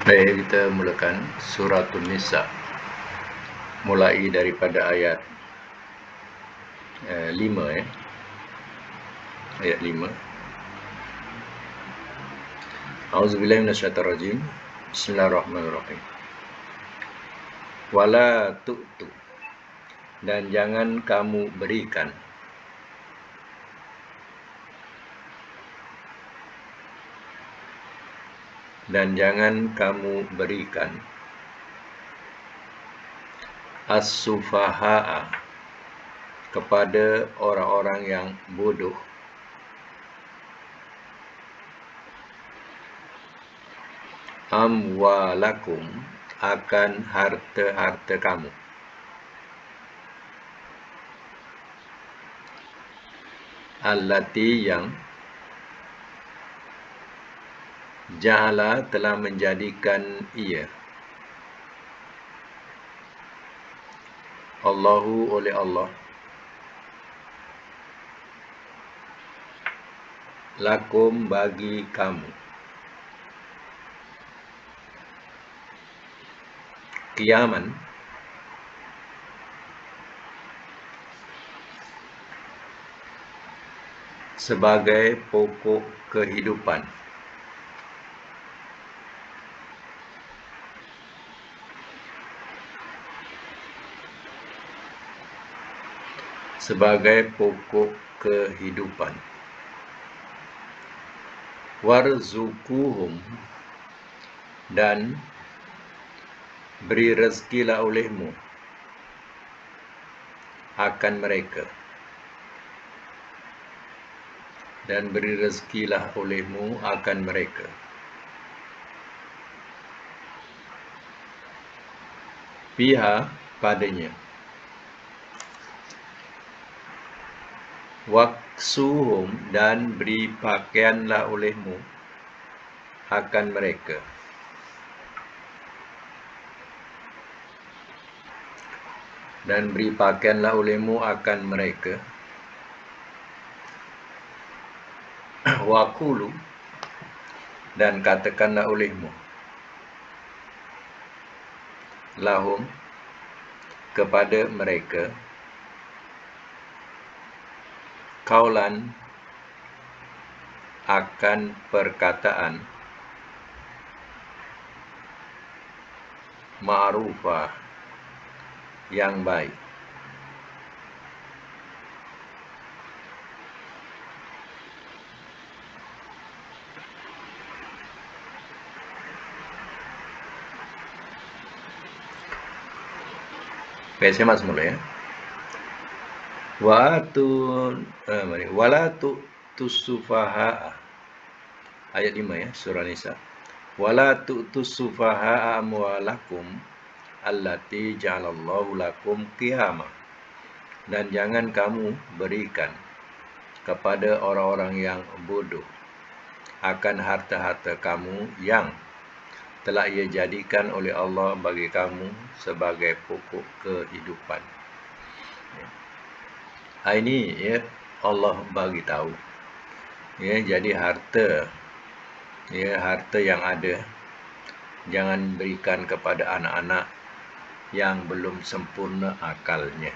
Baik, kita mulakan Suratul Nisa, mulai daripada ayat 5 ayat 5. A'udzubillahi minasyaitonir rajim. Bismillahirrahmanirrahim. Wala tu'tu, dan jangan kamu berikan, as-sufaha'a, kepada orang-orang yang bodoh, amwalakum, akan harta-harta kamu, allati, yang ja'ala, telah menjadikan ia, Allahu, oleh Allah, lakum, bagi kamu, qiyaman, sebagai pokok kehidupan, warzukuhum, dan beri rezekilah olehmu akan mereka, fiha, padanya, waksuhum, dan beri pakaianlah olehmu akan mereka, wakulu, dan katakanlah olehmu, lahum, kepada mereka, kaulan, akan perkataan, ma'rufah, yang baik. Baik, saya masuk mula ya. Wala tu'tus-sufaha'a, ayat 5 ya, surah Nisa. Wala tu'tus-sufaha'a amwalakum allati ja'alallahu lakum qiyama, dan jangan kamu berikan kepada orang-orang yang bodoh akan harta-harta kamu yang telah ia jadikan oleh Allah bagi kamu sebagai pokok kehidupan. Ini ya, Allah bagi tahu ya, jadi harta yang ada jangan berikan kepada anak-anak yang belum sempurna akalnya.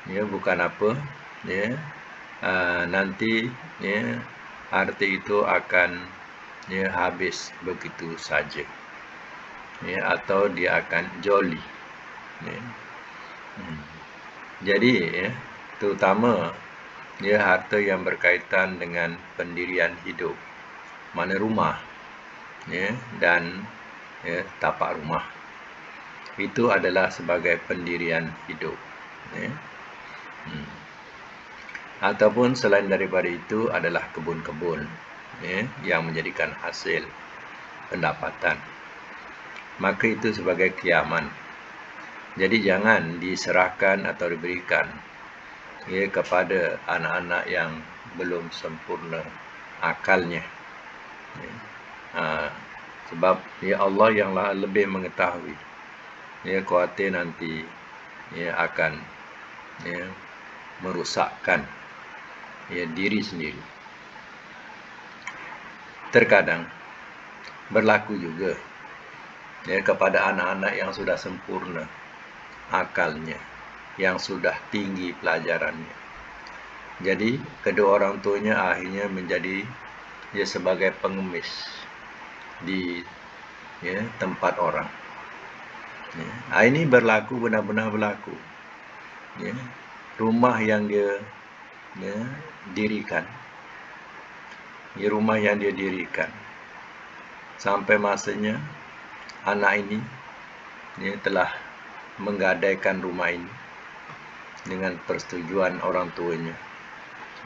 Ya, bukan apa ya, nanti ya, harta itu akan habis begitu saja ya, atau dia akan joli ya. Jadi ya, terutama ya, harta yang berkaitan dengan pendirian hidup, mana rumah ya, dan ya, tapak rumah, itu adalah sebagai pendirian hidup ya. Ataupun selain daripada itu adalah kebun-kebun ya, yang menjadikan hasil pendapatan, maka itu sebagai qiyaman. Jadi jangan diserahkan atau diberikan ya, kepada anak-anak yang belum sempurna akalnya ya. Sebab ya, Allah yang lebih mengetahui ya, khawatir nanti ya, akan ya, merusakkan ya, diri sendiri. Terkadang berlaku juga ya, kepada anak-anak yang sudah sempurna akalnya, yang sudah tinggi pelajarannya. Jadi kedua orang tuanya akhirnya menjadi ya sebagai pengemis di ya, tempat orang. Ya. Ini berlaku, benar-benar berlaku. Ya. Rumah yang dia ya, dirikan, ya, rumah yang dia dirikan, sampai masanya anak ini ya, telah menggadaikan rumah ini dengan persetujuan orang tuanya.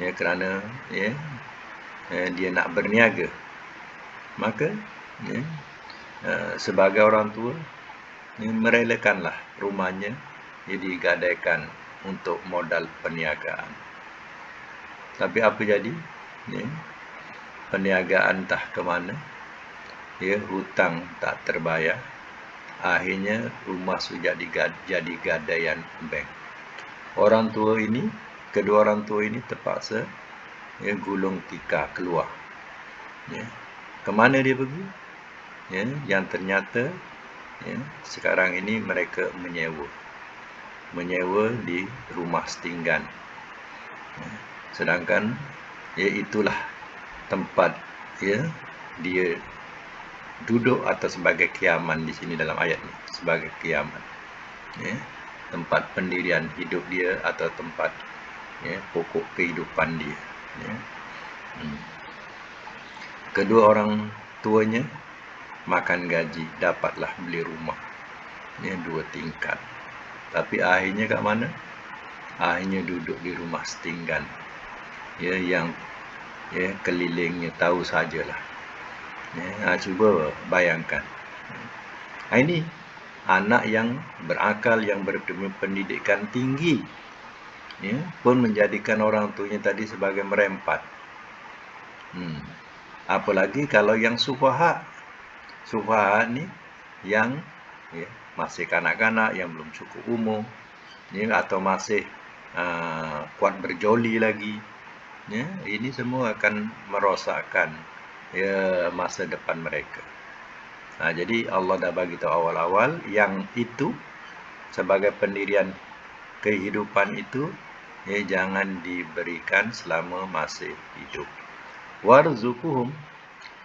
Ya, kerana ya, dia nak berniaga, maka ya, sebagai orang tua ya, merelakanlah rumahnya ya, digadaikan untuk modal perniagaan. Tapi apa jadi? Ya, perniagaan entah ke mana, ya, hutang tak terbayar, akhirnya rumah sudah jadi gadaian bank. Orang tua ini, kedua orang tua ini terpaksa ya, gulung tikar keluar. Ya. Kemana dia pergi? Ya, yang ternyata ya, sekarang ini mereka menyewa di rumah setinggan. Ya. Sedangkan ya, itulah tempat ya, dia duduk atau sebagai kiaman di sini dalam ayat ini, sebagai kiaman. Ya. Tempat pendirian hidup dia atau tempat ya, pokok kehidupan dia. Ya. Kedua orang tuanya makan gaji, dapatlah beli rumah ya, 2 tingkat. Tapi akhirnya kat mana? Akhirnya duduk di rumah setinggan ya, yang ya, kelilingnya tahu sajalah. Ya, cuba bayangkan. Ini anak yang berakal, yang berpendidikan tinggi ya, pun menjadikan orang tuanya tadi sebagai merempat. Apalagi kalau yang sufaha ni yang ya, masih kanak-kanak, yang belum cukup umur ya, atau masih kuat berjoli lagi ya, ini semua akan merosakkan ya, masa depan mereka. Jadi Allah dah bagi tahu awal-awal yang itu sebagai pendirian kehidupan itu ya, jangan diberikan selama masih hidup. Warzuquhum,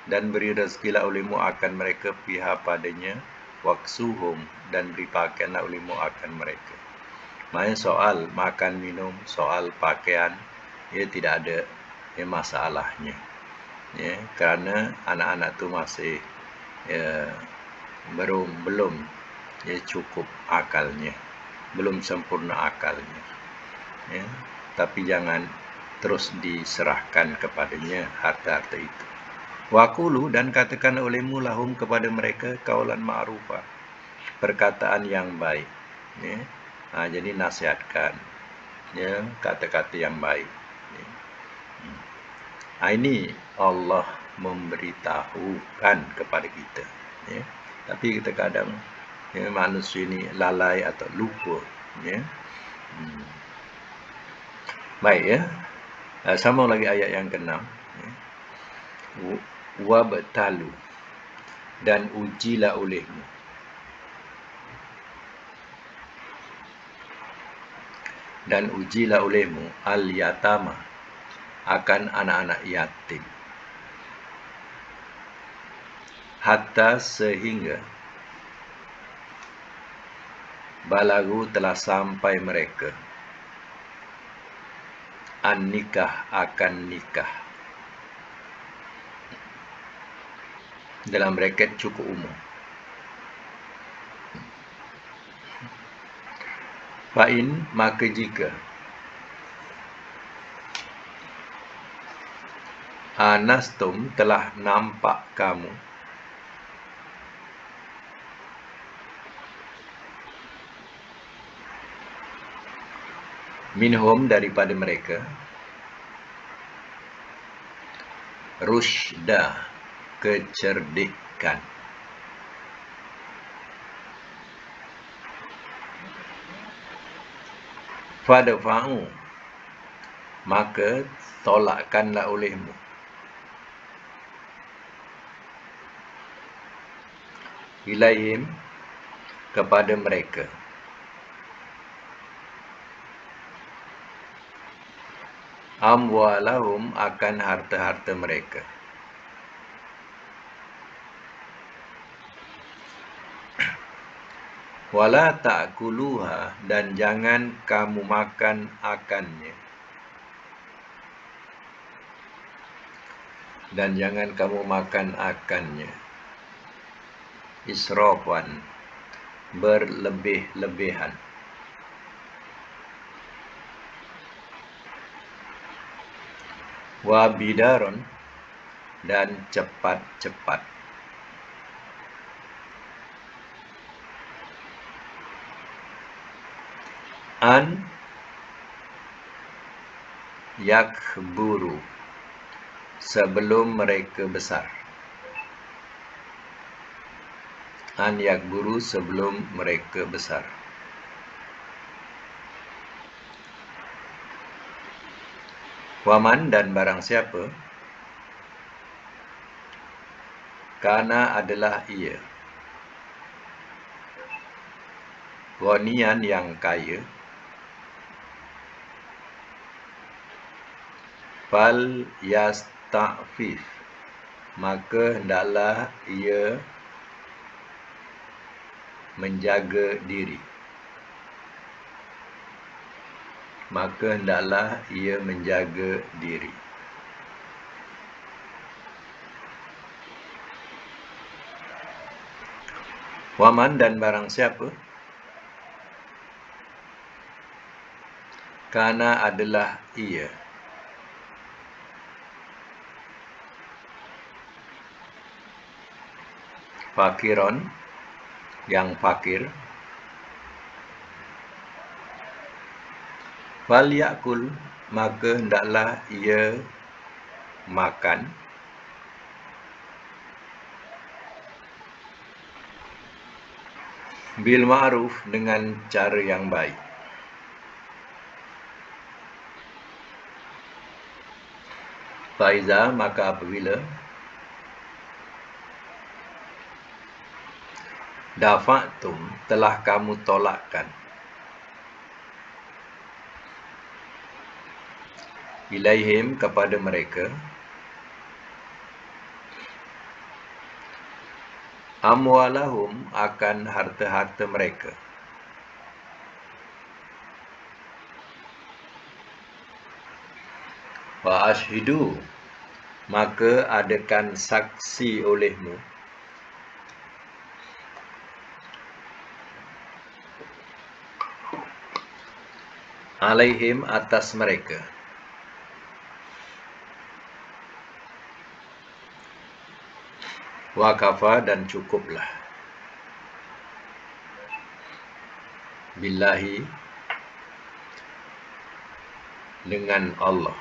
dan beri rezekilah olehmu akan mereka pihak padanya, waksuhum, dan beri pakaianlah olehmu akan mereka. Maksudnya soal makan minum, soal pakaian ya, tidak ada ya, masalahnya ya, kerana anak-anak tu masih ya, belum ya, cukup akalnya, belum sempurna akalnya ya. Tapi jangan terus diserahkan kepadanya harta-harta itu. Waqulu, dan katakan olehmu lahum kepada mereka kaulan ma'rufah, perkataan yang baik ya. Jadi nasihatkan ya, kata-kata yang baik ya. Ini Allah memberitahukan kepada kita ya. Tapi kita kadang ya, manusia ini lalai atau lupa ya. Baik ya. Sama lagi ayat yang ke-6 ya. Wabtalu, dan ujilah olehmu al-yatama, akan anak-anak yatim, hatta sehingga balagu telah sampai mereka an-nikah, akan nikah, dalam braket cukup umur. Fa'in, maka jika anastum, telah nampak kamu minhum, daripada mereka, rusyda, kecerdikan, fadfa'u, maka tolakkanlah olehmu ilaihim kepada mereka. Amwalahum akan harta-harta mereka. Wala ta'kuluha, dan jangan kamu makan akannya. Dan jangan kamu makan akannya. Israfan, berlebih-lebihan. Wa bidaron, dan cepat-cepat. An yakburu, sebelum mereka besar. An yakburu, sebelum mereka besar. Waman, dan barang siapa, kana adalah ia, ghaniyan, yang kaya, fal yasta'fif, maka hendaklah ia menjaga diri. Maka hendaklah ia menjaga diri. Waman, dan barang siapa, kana adalah ia, fakiron, yang fakir, fal yakul, maka hendaklah ia makan, bil ma'ruf, dengan cara yang baik. Faiza, maka apabila dafa'tum, telah kamu tolakkan, ilaihim, kepada mereka, amwalahum, akan harta-harta mereka, wa ashhidu, maka adakan saksi olehmu, alaihim, atas mereka, wa kafa, dan cukuplah, billahi, dengan Allah.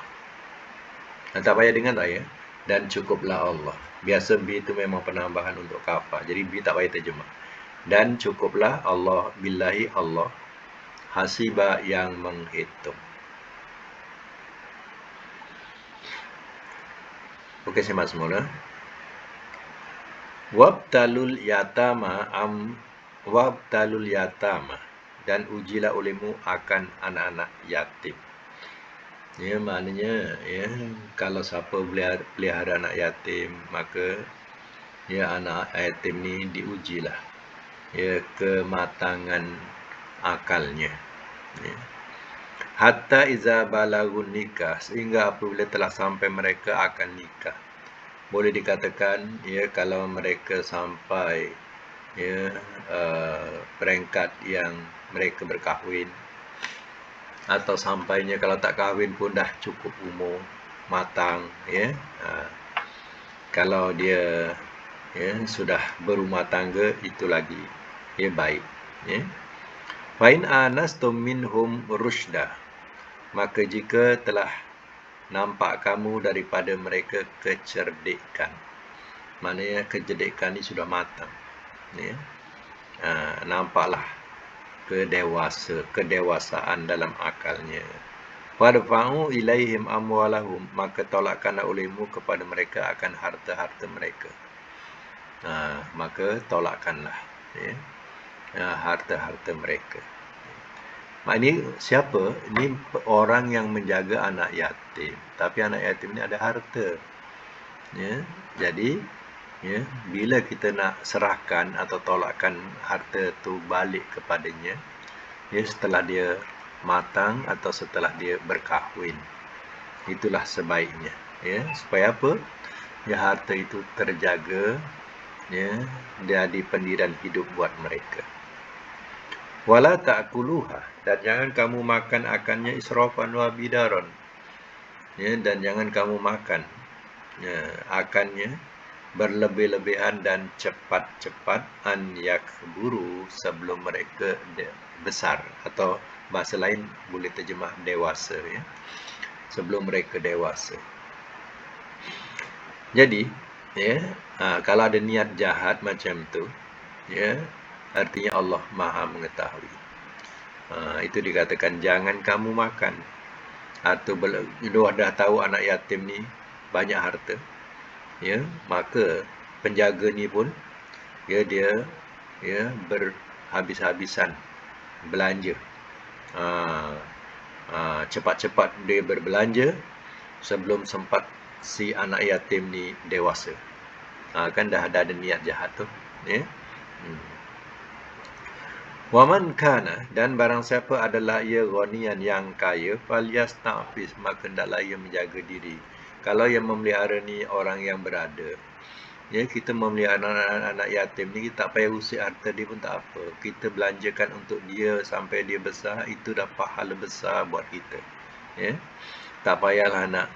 Tak payah dengan tak ya. Dan cukuplah Allah. Biasa bi itu memang penambahan untuk kafa. Jadi bi tak payah terjemah. Dan cukuplah Allah, billahi, Allah, hasiba, yang menghitung. Okey, simak semula. Wabtalul yatama wabtalul yatama, dan ujilah olehmu akan anak-anak yatim. Ya, maknanya ya, kalau siapa pelihara anak yatim, maka ya anak yatim ni diujilah ya kematangan akalnya. Ya. Hatta iza balagun nikah, sehingga apabila telah sampai mereka akan nikah. Boleh dikatakan ya, kalau mereka sampai ya peringkat yang mereka berkahwin, atau sampainya kalau tak kahwin pun dah cukup umur, matang ya. Kalau dia ya sudah berumah tangga, itu lagi ya baik ya. Fa in anastum minhum rusyda, maka jika telah nampak kamu daripada mereka kecerdikan, maknanya kecerdikan ini sudah matang ya. Nampaklah kedewasaan dalam akalnya. Wadfa'u ilaihim amwalahum, maka tolakkanlah olehmu kepada mereka akan harta-harta mereka. maka tolakkanlah harta-harta mereka. Ini siapa? Ini orang yang menjaga anak yatim. Tapi anak yatim ini ada harta. Jadi bila kita nak serahkan atau tolakkan harta tu balik kepadanya, setelah dia matang atau setelah dia berkahwin, itulah sebaiknya. Supaya apa? Harta itu terjaga, jadi pendirian hidup buat mereka. Wala ta'kuluha, dan jangan kamu makan akannya israfan wa bidaron. Dan jangan kamu makan akannya berlebih-lebihan dan cepat-cepat, an yakburu, sebelum mereka besar, atau bahasa lain boleh terjemah dewasa, sebelum mereka dewasa. Jadi kalau ada niat jahat macam tu, artinya Allah Maha mengetahui. Itu dikatakan jangan kamu makan. Atau dah tahu anak yatim ni banyak harta, maka penjaga ni pun dia berhabis-habisan belanja. Cepat-cepat dia berbelanja sebelum sempat si anak yatim ni dewasa. Kan dah ada niat jahat tu. Waman kana, dan barang siapa adalah ia ghaniyan, yang kaya, falyasta'fif, maka hendaklah ia menjaga diri. Kalau yang memelihara ni orang yang berada, kita memelihara anak yatim ni, kita tak payah usik harta dia pun tak apa. Kita belanjakan untuk dia sampai dia besar, itu dah pahala besar buat kita. Tak payahlah nak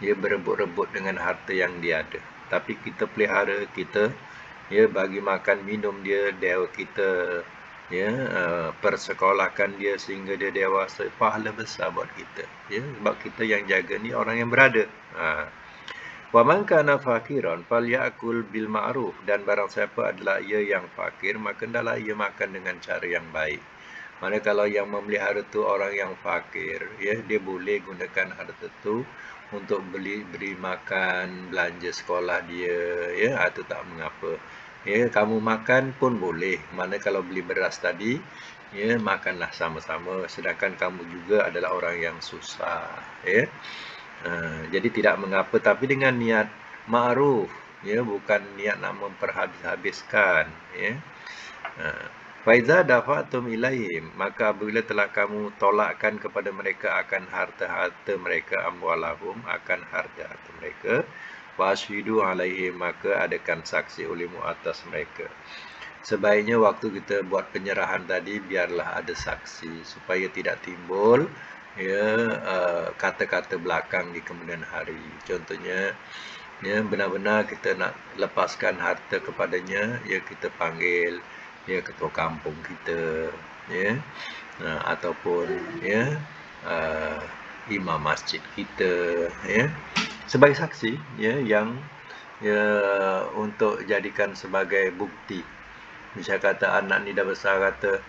berebut-rebut dengan harta yang dia ada. Tapi kita pelihara, kita bagi makan minum dia kita persekolahkan dia sehingga dia dewasa, pahala besar buat kita. Sebab kita yang jaga ni orang yang berada. Wa man kana fakiran falyakul bil ma'ruf, dan barang siapa adalah ia yang fakir, maka hendaklah ia makan dengan cara yang baik. Mana kalau yang memelihara tu orang yang fakir, dia boleh gunakan harta tu untuk beri makan, belanja sekolah dia, itu tak mengapa. Kamu makan pun boleh. Mana kalau beli beras tadi, makanlah sama-sama, sedangkan kamu juga adalah orang yang susah. Jadi tidak mengapa, tapi dengan niat ma'ruf, bukan niat nak memperhabis-habiskan. Faiza dafa'tum ilaihim, maka apabila telah kamu tolakkan kepada mereka akan harta-harta mereka, amwalahum, akan harta-harta mereka, washidu alaihim, maka adakan saksi olehmu atas mereka. Sebaiknya waktu kita buat penyerahan tadi, biarlah ada saksi, supaya tidak timbul kata-kata belakang di kemudian hari. Contohnya, benar-benar kita nak lepaskan harta kepadanya, kita panggil ketua kampung kita, ataupun imam masjid kita, sebagai saksi, yang untuk jadikan sebagai bukti. Misal kata anak ni dah besar, kata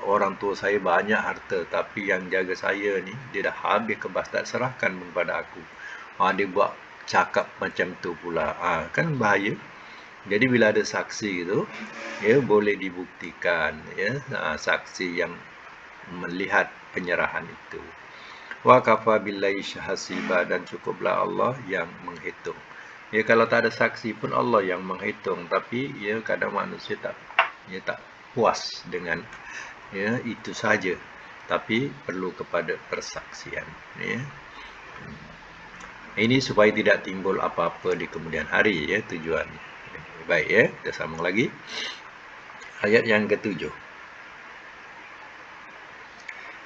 orang tua saya banyak harta, tapi yang jaga saya ni dia dah habis kebas, tak serahkan kepada aku. Dia buat cakap macam tu pula, kan bahaya. Jadi bila ada saksi itu, boleh dibuktikan, saksi yang melihat penyerahan itu. Wa kafa billahi hasiba, dan cukuplah Allah yang menghitung. Kalau tak ada saksi pun Allah yang menghitung, tapi kadang manusia tak puas dengan itu saja, tapi perlu kepada persaksian. Ini supaya tidak timbul apa-apa di kemudian hari, tujuannya. Baik, kita sambung lagi. Ayat yang ke-7.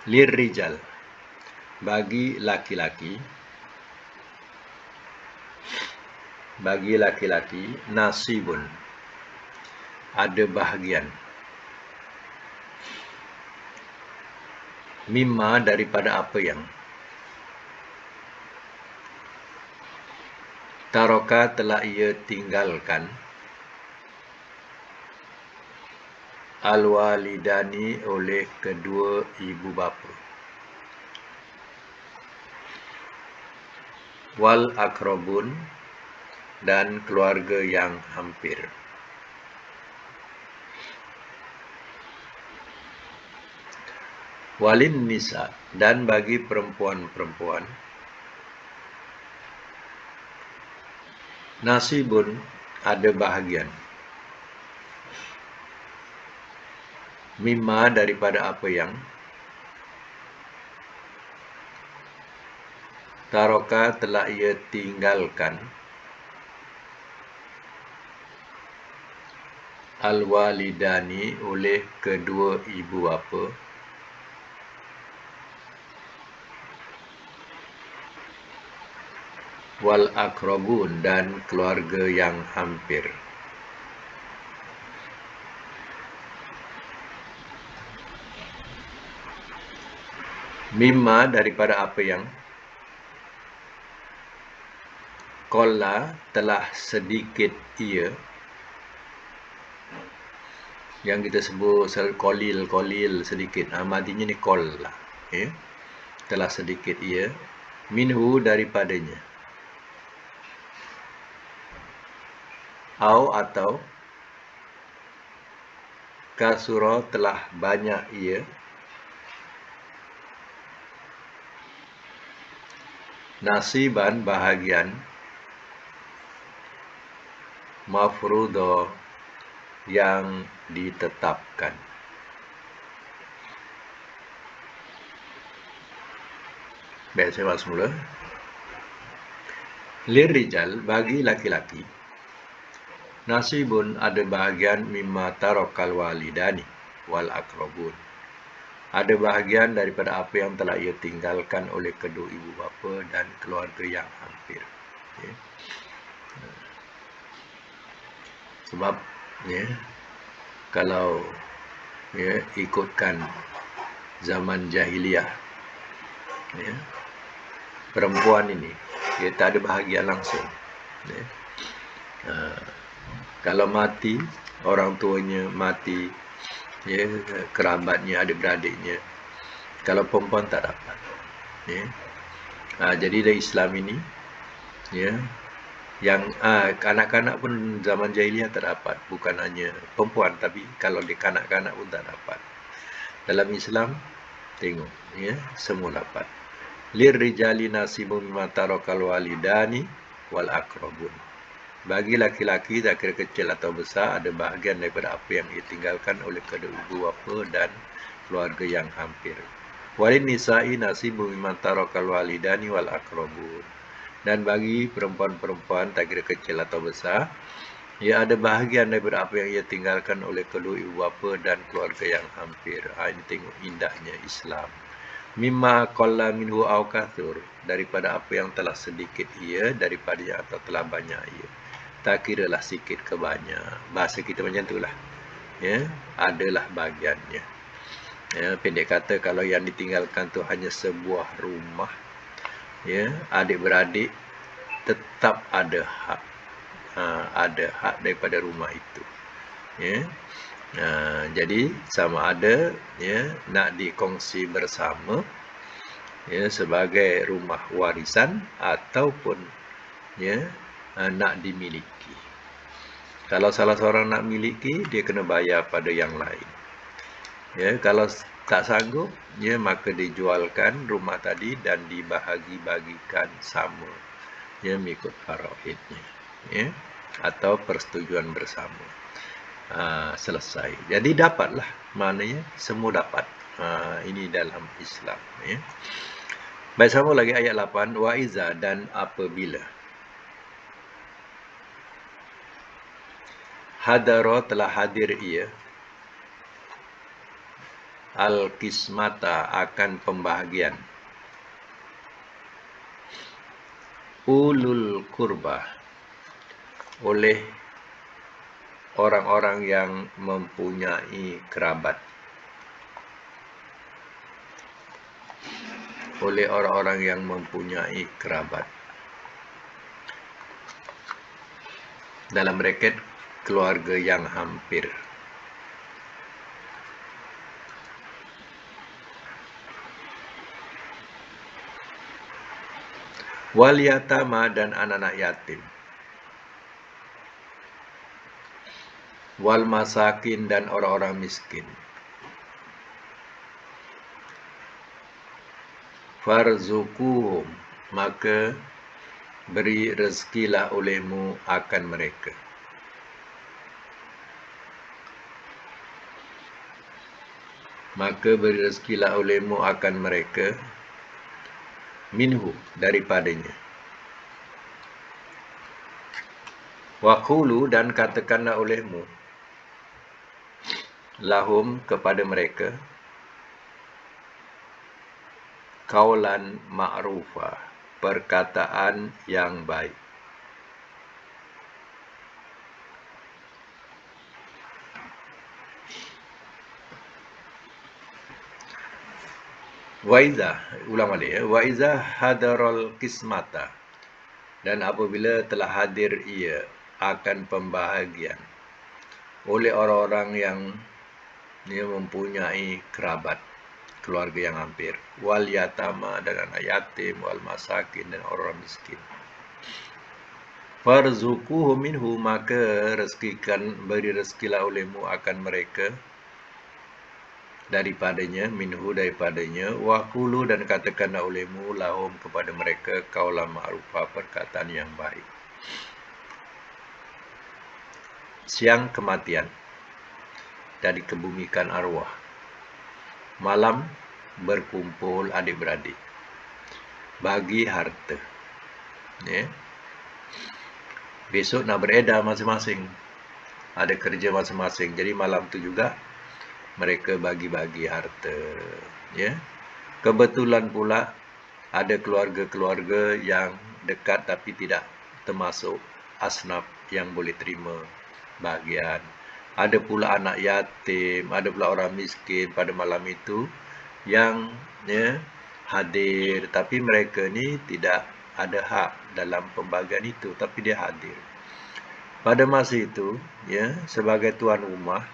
Lirrijal, bagi laki-laki, nasibun, ada bahagian, mimma, daripada apa yang taroka, telah ia tinggalkan, al-walidani, oleh kedua ibu bapa, wal akrabun, dan keluarga yang hampir. Walin nisa, dan bagi perempuan-perempuan, nasibun, ada bahagian, mimma, daripada apa yang, taroka, telah ia tinggalkan, al-walidani, oleh kedua ibu bapa, wal akrabun, dan keluarga yang hampir. Mimma, daripada apa yang, qalla, telah sedikit ia, yang kita sebut kolil sedikit, madinya ni qalla, telah sedikit ia, minhu, daripadanya, atau kasura, telah banyak ia, nasiban, bahagian, mafruḍa, yang ditetapkan. Baik, saya ulang semula. Lirijal, bagi laki-laki, nasibun, ada bahagian, mimma tarakal walidani wal akrabun, ada bahagian daripada apa yang telah ia tinggalkan oleh kedua ibu bapa dan keluarga yang hampir. Sebab kalau ikutkan zaman jahiliyah, perempuan ini dia tak ada bahagian langsung. Kalau mati, orang tuanya mati, kerabatnya, adik-beradiknya, kalau perempuan tak dapat. Jadi dari Islam ini, yang kanak-kanak pun zaman jahiliyah tak dapat, bukan hanya perempuan, tapi kalau di kanak-kanak pun tak dapat. Dalam Islam, tengok, semua dapat. Lirijali nasibun mimma tarakal walidani wal akrabun, bagi laki-laki, tak kira kecil atau besar, ada bahagian daripada apa yang ditinggalkan oleh kedua ibu bapa dan keluarga yang hampir. Walin nisa'i nasibun mimma tarakal walidani wal akrabun, dan bagi perempuan-perempuan, tak kira kecil atau besar, ia ada bahagian daripada apa yang ia tinggalkan oleh kedua ibu bapa dan keluarga yang hampir. Ini tengok indahnya Islam. Mimma qalla minhu aw kathur, daripada apa yang telah sedikit ia, daripada yang atau telah banyak ia. Tak kiralah sikit ke banyak. Bahasa kita macam itulah. Adalah bahagiannya. Pendek kata, kalau yang ditinggalkan tu hanya sebuah rumah, adik-beradik tetap ada hak. Ada hak daripada rumah itu. Jadi sama ada nak dikongsi bersama sebagai rumah warisan ataupun nak dimiliki. Kalau salah seorang nak miliki, dia kena bayar pada yang lain. Kalau tak sanggup, maka dijualkan rumah tadi dan dibahagi-bagikan sama, mengikut faraidnya, atau persetujuan bersama. Selesai. Jadi dapatlah, maknanya semua dapat. Ini dalam Islam. Baik, sama lagi ayat 8. Wa iza, dan apabila, hadara, telah hadir ia, al-qismata, akan pembahagian, ulul kurba, oleh orang-orang yang mempunyai kerabat, oleh orang-orang yang mempunyai kerabat, dalam braket keluarga yang hampir. Wal yatama, dan anak-anak yatim, wal masakin dan orang-orang miskin. Farzukuhum, maka beri rezekilah olehmu akan mereka. Maka beri rezekilah olehmu akan mereka, minhu, daripadanya. Waqulu, dan katakanlah olehmu, lahum, kepada mereka, qaulan ma'rufa, perkataan yang baik. Waiza, ulang balik ya. Waiza hadarul qismata, dan apabila telah hadir ia akan pembahagian oleh orang-orang yang mempunyai kerabat, keluarga yang hampir, wal yatama, dan anak yatim, wal masakin, dan orang miskin. Farzuquhum minhu, maka beri rezekilah olehmu akan mereka daripadanya, minhu, daripadanya. Waqulu, dan katakanlah olehmu lahum, kepada mereka, qaulan ma'rufa, perkataan yang baik. Siang kematian dan dikebumikan arwah. Malam berkumpul adik-beradik, bagi harta. Ya. Besok nak beredar masing-masing, ada kerja masing-masing. Jadi malam tu juga mereka bagi-bagi harta. Ya. Kebetulan pula ada keluarga-keluarga yang dekat tapi tidak termasuk asnaf yang boleh terima bahagian. Ada pula anak yatim, ada pula orang miskin pada malam itu yang hadir, tapi mereka ni tidak ada hak dalam pembagian itu, tapi dia hadir. Pada masa itu, sebagai tuan rumah,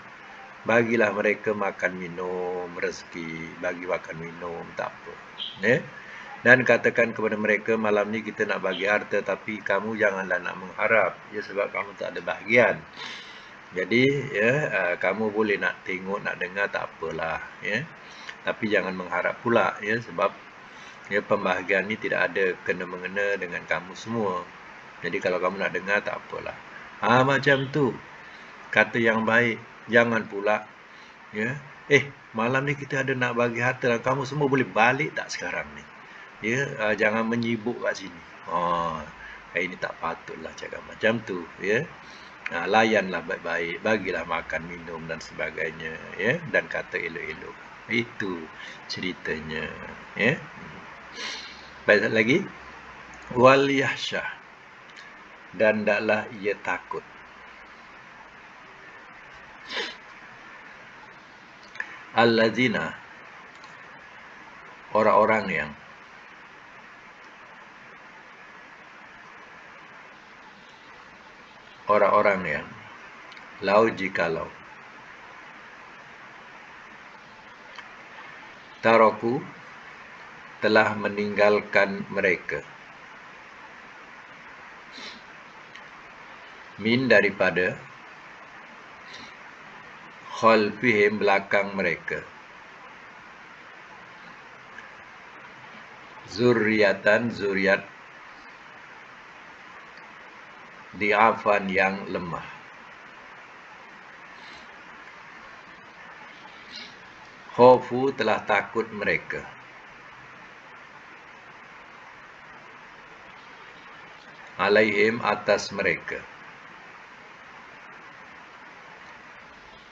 bagilah mereka makan minum, rezeki, bagi makan minum, tak apa. Dan katakan kepada mereka, malam ni kita nak bagi harta, tapi kamu janganlah nak mengharap, sebab kamu tak ada bahagian. Jadi kamu boleh nak tengok, nak dengar, tak apalah, tapi jangan mengharap pula, sebab pembahagian ni tidak ada kena-mengena dengan kamu semua. Jadi kalau kamu nak dengar, tak apalah. Macam tu kata yang baik. Jangan pula malam ni kita ada nak bagi harta, kamu semua boleh balik tak sekarang ni? Jangan menyibuk kat sini. Ini tak patutlah cakap macam tu. Layanlah baik-baik, bagilah makan minum dan sebagainya, dan kata elok-elok. Itu ceritanya. Baik lagi, wal yahsyah, dan hendaklah ia takut. Allazina, orang-orang yang lau jikalau taraku, telah meninggalkan mereka, min, daripada, khalfihim, belakang mereka, zurriyatan, zuriat, di'afan, yang lemah. Khofu, telah takut mereka, alaihim, atas mereka,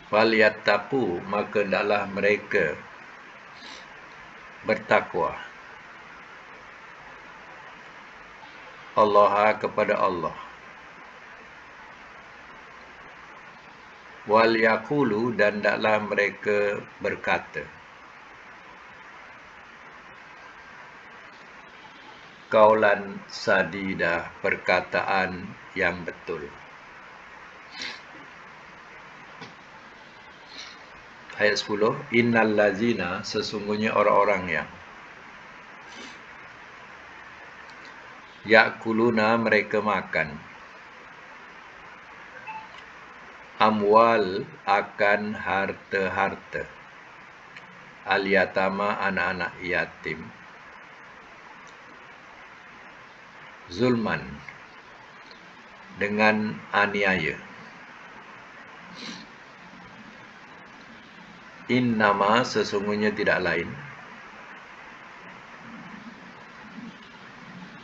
falyattaqu, maka hendaklah mereka bertakwa, Allah, kepada Allah. Wal yaqulu, dan hendaklah mereka berkata, qaulan sadida, perkataan yang betul. Ayat 10, innal lazina, sesungguhnya orang-orang yang yakuluna, mereka makan, amwal akan harta-harta, al-yatama anak-anak yatim, zulman dengan aniaya. Innama sesungguhnya tidak lain,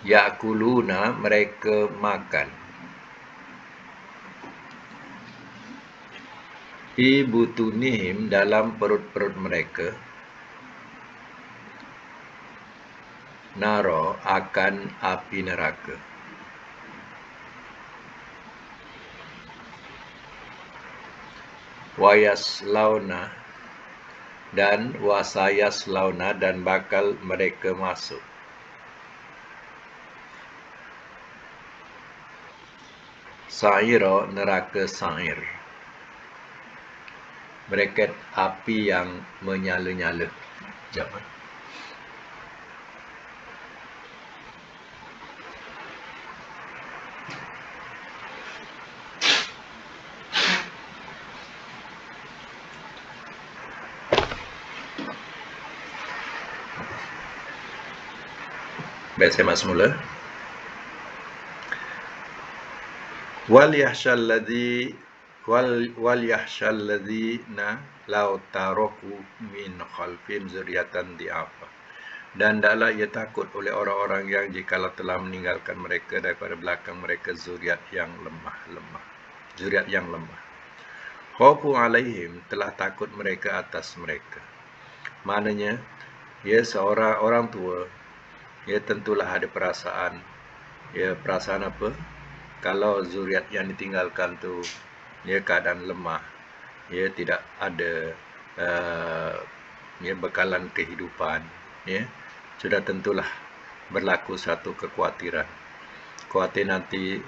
yakuluna mereka makan, fi butunihim dalam perut-perut mereka, naro akan api neraka. Wayaslauna dan wasayaslauna dan bakal mereka masuk. Sa'ira neraka sa'ir. Bracket api yang menyala-nyala. Sekejap. Baik, saya masuk mula. Wal yahshal ladzina law taraku min khalfihim zurriyatan di'afa. Dan hendaklah ia takut oleh orang-orang yang jikalau telah meninggalkan mereka daripada belakang mereka zuriat yang lemah. Khawfu alaihim, telah takut mereka atas mereka. Maknanya, seorang orang tua, tentulah ada perasaan. Perasaan apa? Kalau zuriat yang ditinggalkan tu keadaan lemah, tidak ada bekalan kehidupan, sudah tentulah berlaku satu kekhawatiran. Khawatir nanti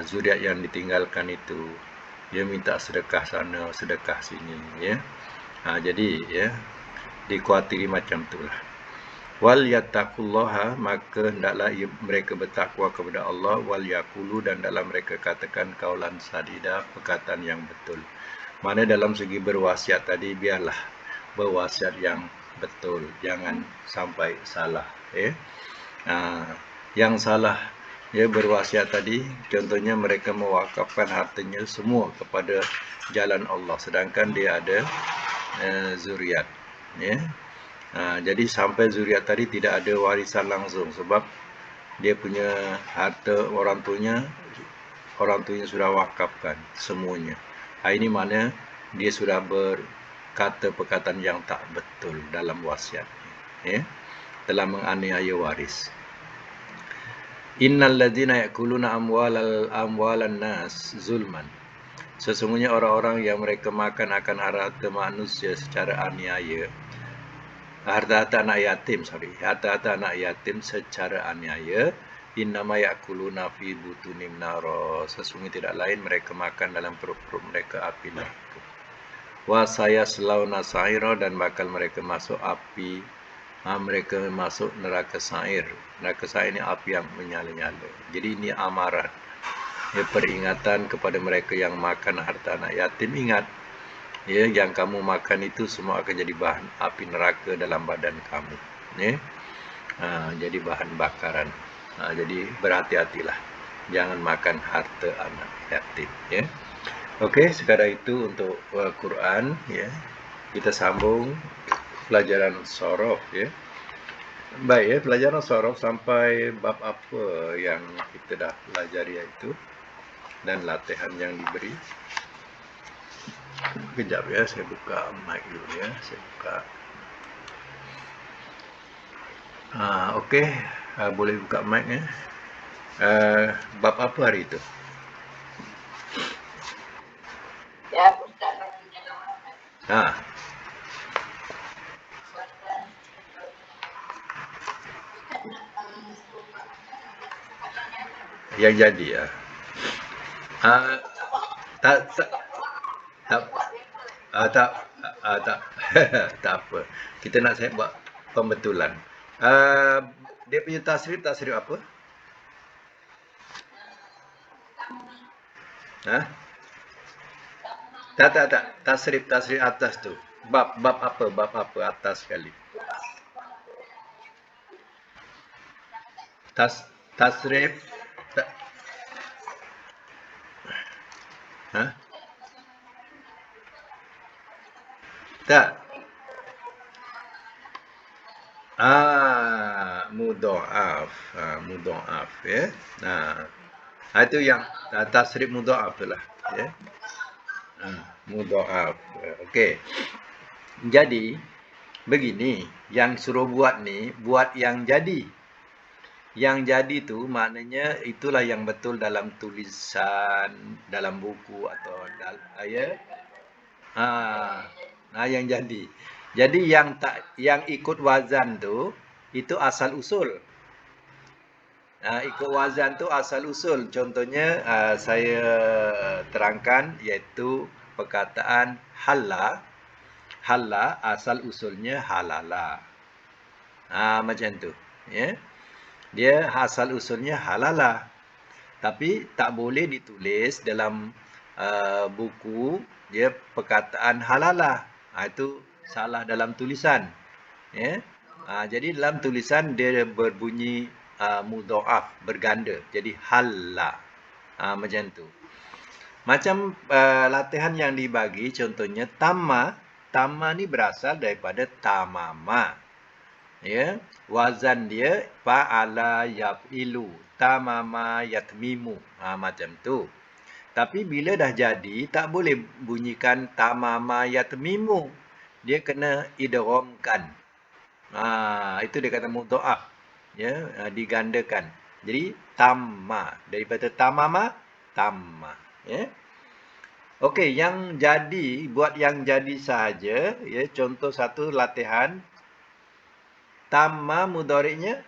zuriat yang ditinggalkan itu minta sedekah sana, sedekah sini, jadi dikhawatiri macam itulah. Wal yattaqullaha, maka hendaklah mereka bertakwa kepada Allah, wal yaqulu, dan dalam mereka katakan kaulan sadida, perkataan yang betul. Mana dalam segi berwasiat tadi, biarlah berwasiat yang betul, jangan sampai salah. Yang salah berwasiat tadi, contohnya mereka mewakafkan hartanya semua kepada jalan Allah, sedangkan dia ada zuriat. Jadi sampai zuriat tadi tidak ada warisan langsung, sebab dia punya harta orang tuanya sudah wakafkan semuanya. Ini mana dia sudah berkata perkataan yang tak betul dalam wasiatnya, telah menganiaya waris. Innal ladzina yakuluna amwalan nas zulman, sesungguhnya orang-orang yang mereka makan akan harta manusia secara aniaya, harta-harta anak yatim secara aniaya, innama yakuluna fi butunim naro, sesungguhnya tidak lain mereka makan dalam perut-perut mereka api neraka. Wa sayaslauna sa'ira, dan bakal mereka masuk api, mereka masuk neraka sa'ir. Neraka sa'ir ini api yang menyala-nyala. Jadi ini amaran, peringatan kepada mereka yang makan harta anak yatim. Ingat, yang kamu makan itu semua akan jadi bahan api neraka dalam badan kamu, jadi bahan bakaran. Jadi berhati-hatilah, jangan makan harta anak yatim. Okey, sekadar itu untuk Quran. Kita sambung pelajaran sorof. Baik, pelajaran sorof sampai bab apa yang kita dah pelajari itu dan latihan yang diberi. Kejap saya buka mic dulu saya buka. Okey, boleh buka mic bab apa hari itu? Ya, yang jadi tak tak apa. Kita nak saya buat pembetulan. Dia punya tasrif apa? Tak. Tasrif atas tu. Bab apa atas sekali. Tasrif ta, ha? Tak. Mudha'af. Mudha'af ya. Itu yang tasrif mudha'af tu lah ya. Mudha'af. Okey. Jadi begini, yang suruh buat ni buat yang jadi. Yang jadi tu maknanya itulah yang betul dalam tulisan, dalam buku atau ya. Yang jadi. Jadi yang ikut wazan tu itu asal usul. Ikut wazan tu asal usul. Contohnya saya terangkan iaitu perkataan halla. Halla asal usulnya halala. Macam tu. Ya. Dia asal usulnya halala. Tapi tak boleh ditulis dalam buku dia perkataan halala. Itu salah dalam tulisan. Ya. Jadi dalam tulisan dia berbunyi mudha'af, berganda. Jadi halla. Macam tu. Macam latihan yang dibagi contohnya tamma. Tamma ni berasal daripada tamama. Ya, wazan dia fa'ala yaf'ilu, tamama yatmimu. Macam tu. Tapi bila dah jadi tak boleh bunyikan tamama yatmimu. Dia kena idghamkan. Itu dia kata mudha'af. Ya, digandakan. Jadi tamma daripada tamama tamma, ya. Okey, yang jadi buat yang jadi sahaja, ya. Contoh satu latihan tamma mudhari'nya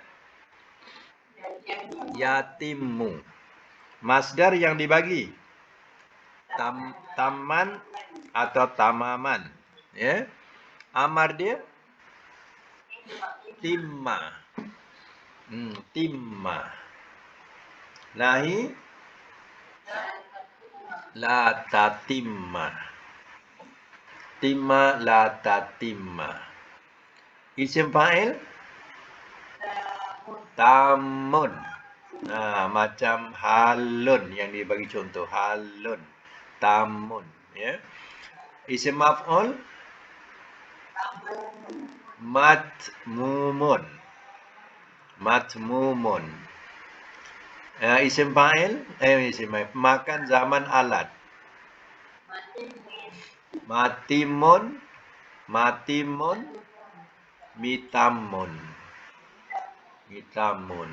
yatimu. Masdar yang dibagi taman atau tamaman, ya. Amar dia timma. Timma. Nahi la tatimma. Timma la tatimma. Isim fa'il tamun. Macam halun yang dibagi contoh. Halun. Tamun. Ya. Isim maf'ul matmumun. Matmumun. Isim fa'il makan zaman alat. Matimun. Matimun. Mitamun. Mitamun.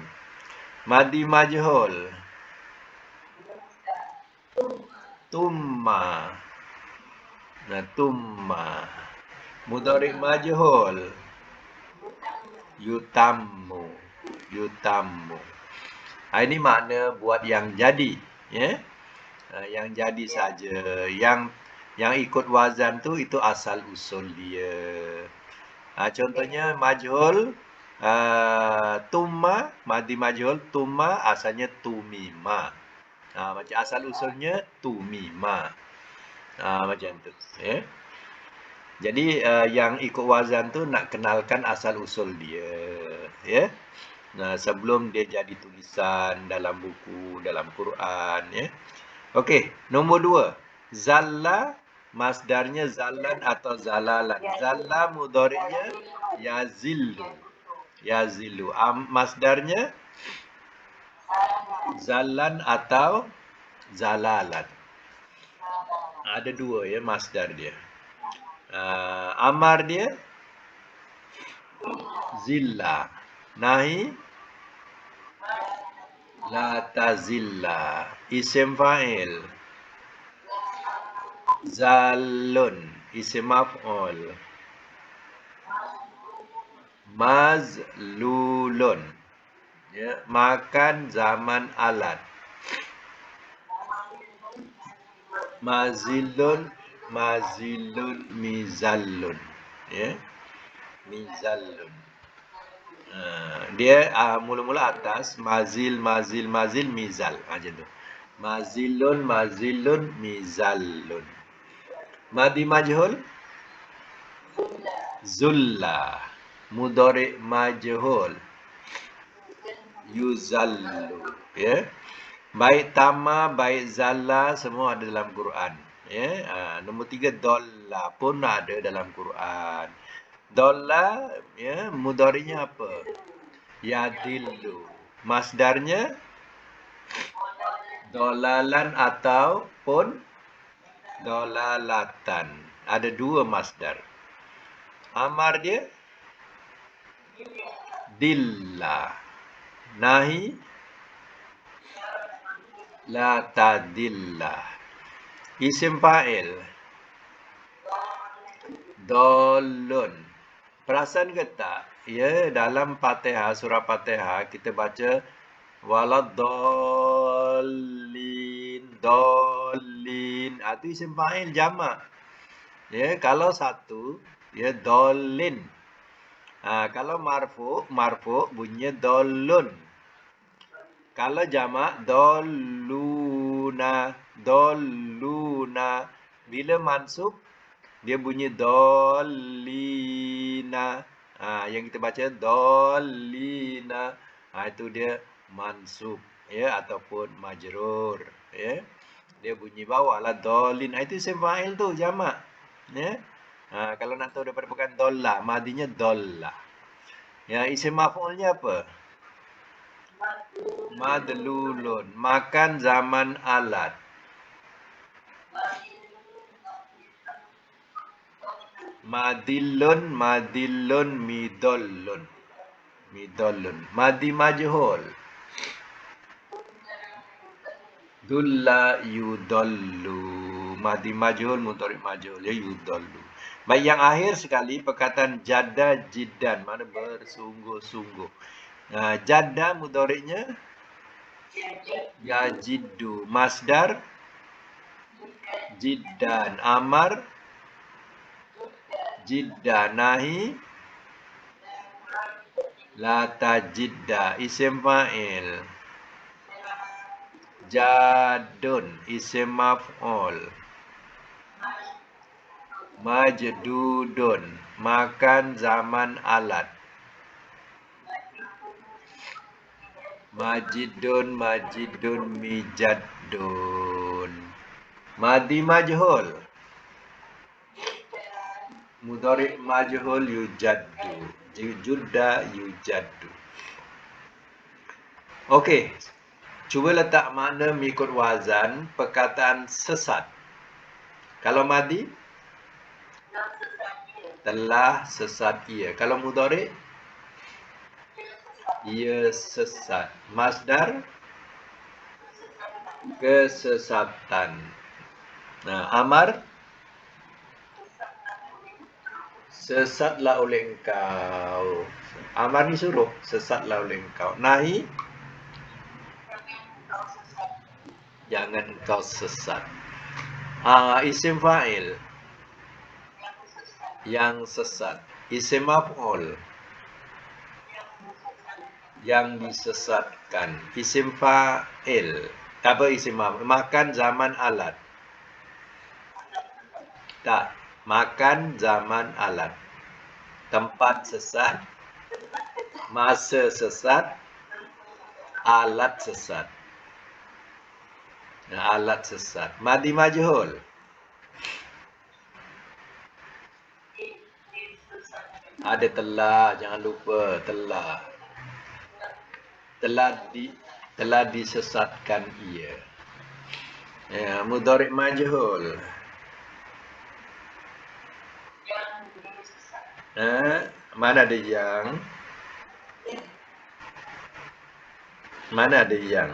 Madi majhul. Tumma. Tumma. Mudhari' majhul. Yutammu. Yutammu. Ini makna buat yang jadi, ya. Yang jadi saja. Yang ikut wazan tu itu asal usul dia. Contohnya majhul tumma, madi majhul tumma asalnya tumima. Macam asal usulnya tumima. Macam tu, ya. Jadi yang ikut wazan tu nak kenalkan asal usul dia, ya. Sebelum dia jadi tulisan dalam buku, dalam Quran, ya. Okey, nombor 2. Zalla masdarnya zallan atau zalalan. Zalla mudhari'nya yazillu. Yazillu. Masdarnya zallan atau zalalan. Ada 2 ya masdar dia. Amar dia zilla. Nahi la tazilla. Isim fa'il zalun. Isim maf'ul mazlulun. Ya, makan zaman alat. Mazilun. Mazilun mizallun. Ya. Mizallun. Dia mula-mula atas mazil mizal macam tu. Mazilun mizallun. Madi majhul zulla. Mudhari majhul yuzallu. Ya. Baik tama, baik zalla semua ada dalam Quran. Ya. Nombor 3 dolla pun ada dalam Quran. Dolla ya mudhari'nya apa? Yadillu. Masdarnya dolalan ataupun dolalatan. Ada dua masdar. Amar dia dilla. Nahi la tadilla. Isim fa'il dolun. Perasan ke tak? Ya, dalam Fatihah, surah Fatihah kita baca waladdallin, dollin. Itu isim fa'il jamak. Ya, kalau satu, ya dollin. Kalau marfu bunyinya dollun. Kalau jamak dolluna, dolluna. Bila mansub dia bunyi dollina. Yang kita baca dollina. Itu dia mansub ya ataupun majrur ya. Dia bunyi bawah lah dollin. Itu isim fa'il tu jamak. Ya. Kalau nak tahu daripada bukan dolla, madinya dolla. Ya, isim maf'ulnya apa? Madlulun. Makan zaman alat. Madilun, madilun, midollun. Midollun. Madi majhul. Dulla yudollu. Madi majhul, mudhari majhul. Ya yudollu. Baik, yang akhir sekali perkataan jada jiddan. Mana bersungguh-sungguh. Jada mudhari'nya yajiddu. Masdar jiddan. Amar jidda. Nahi la tajidda. Isim fa'il jadun. Isim maf'ul majdudun. Makan zaman alat. Majidun, majidun, mijaddun. Madi majhul. Mudhari majhul yujaddu. Judda yujaddu. Okey. Cuba letak makna mengikut wazan perkataan sesat. Kalau madi telah sesat ia. Kalau mudhari ia sesat. Masdar kesesatan. Amar sesatlah oleh engkau. Amar ni suruh, sesatlah oleh engkau. Nahi jangan engkau sesat. Isim fa'il yang sesat. Isim maf'ul yang disesatkan. Isim fa'il apa isim maf'ul? Makan zaman alat. Tak, makan zaman alat. Tempat sesat, masa sesat, alat sesat. Alat sesat. Madi majhul. Ada telah, jangan lupa telah. Telah disesatkan ia. Ya, mudhari majhul. Mana ada yang? Mana ada yang?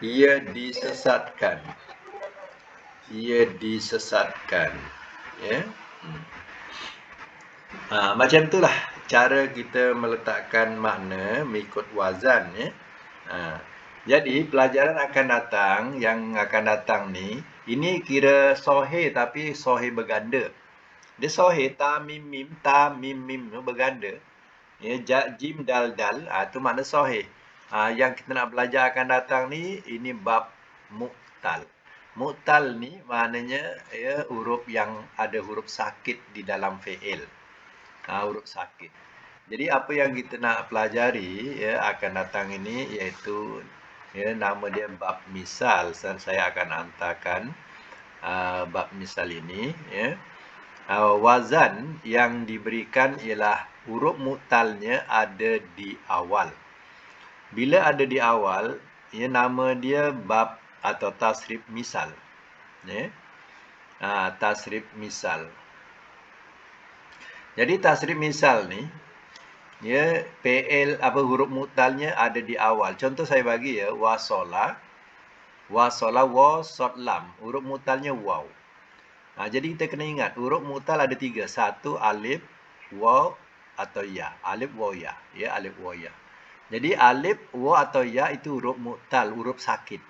Ia disesatkan. Ia disesatkan. Ya. Macam itulah cara kita meletakkan makna mengikut wazan ya. Jadi pelajaran akan datang yang akan datang ni ini kira sahih tapi sahih berganda. Dia sahih ta mim mim berganda. Ya jim dal dal tu makna sahih. Yang kita nak belajar akan datang ni ini bab muqtal. Mu'tal ni maknanya ya huruf yang ada huruf sakit di dalam fi'il. Huruf sakit. Jadi apa yang kita nak pelajari ya akan datang ini iaitu ya nama dia bab misal. Dan saya akan hantarkan bab misal ini ya. Wazan yang diberikan ialah huruf mu'talnya ada di awal. Bila ada di awal, ya nama dia bab atau tasrif misal. Ya. Tasrif misal. Jadi tasrif misal ni, ya PL apa huruf mu'talnya ada di awal. Contoh saya bagi ya, wasola, wasola, wa, sod, lam. Huruf mu'talnya waw. Jadi kita kena ingat huruf mu'tal ada 3. 1 alif, waw atau ya. Alif, waw, ya. Ya, alif, waw, ya. Jadi alif, waw atau ya itu huruf mu'tal, huruf sakit.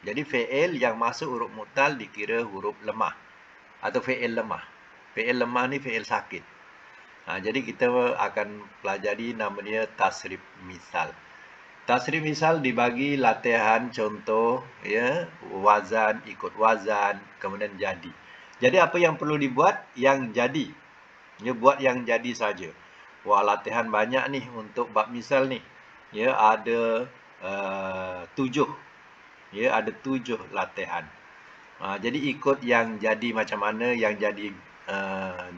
Jadi fi'il yang masuk huruf mu'tal dikira huruf lemah atau fi'il lemah. Fi'il lemah ni fi'il sakit. Jadi kita akan pelajari nama dia tasrif misal. Tasrif misal dibagi latihan contoh ya, wazan ikut wazan, kemudian jadi. Jadi apa yang perlu dibuat? Yang jadi. Ya buat yang jadi saja. Wah, latihan banyak nih untuk bab misal nih. Ya ada 7. Ya ada 7 latihan. Jadi ikut yang jadi macam mana yang jadi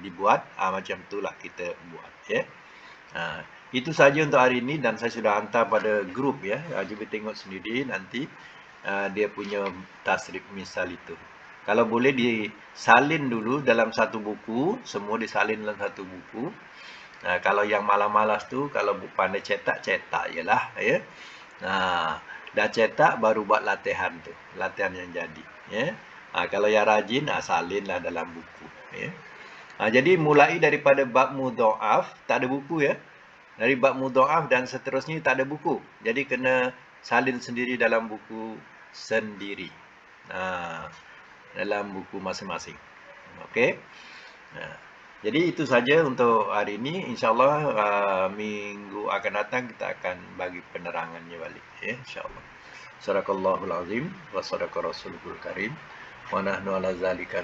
dibuat, macam itulah kita buat ya. Itu saja untuk hari ini dan saya sudah hantar pada grup ya. Cuba tengok sendiri nanti dia punya tasrif misal itu. Kalau boleh disalin dulu dalam satu buku, semua disalin dalam satu buku. Kalau yang malas-malas tu, kalau pandai cetak jelah ya. Dah cetak baru buat latihan tu, latihan yang jadi ya. Kalau yang rajin salinlah dalam buku ya. Jadi mulai daripada bab mudha'af, tak ada buku ya. Dari bab mudha'af dan seterusnya tak ada buku. Jadi kena salin sendiri dalam buku sendiri. Dalam buku masing-masing. Okey. Jadi itu saja untuk hari ini. InsyaAllah minggu akan datang kita akan bagi penerangannya balik. Ya, insyaAllah. Sadaqallahul azim wa sadaqa rasulul karim. Wa nahnu ala zalika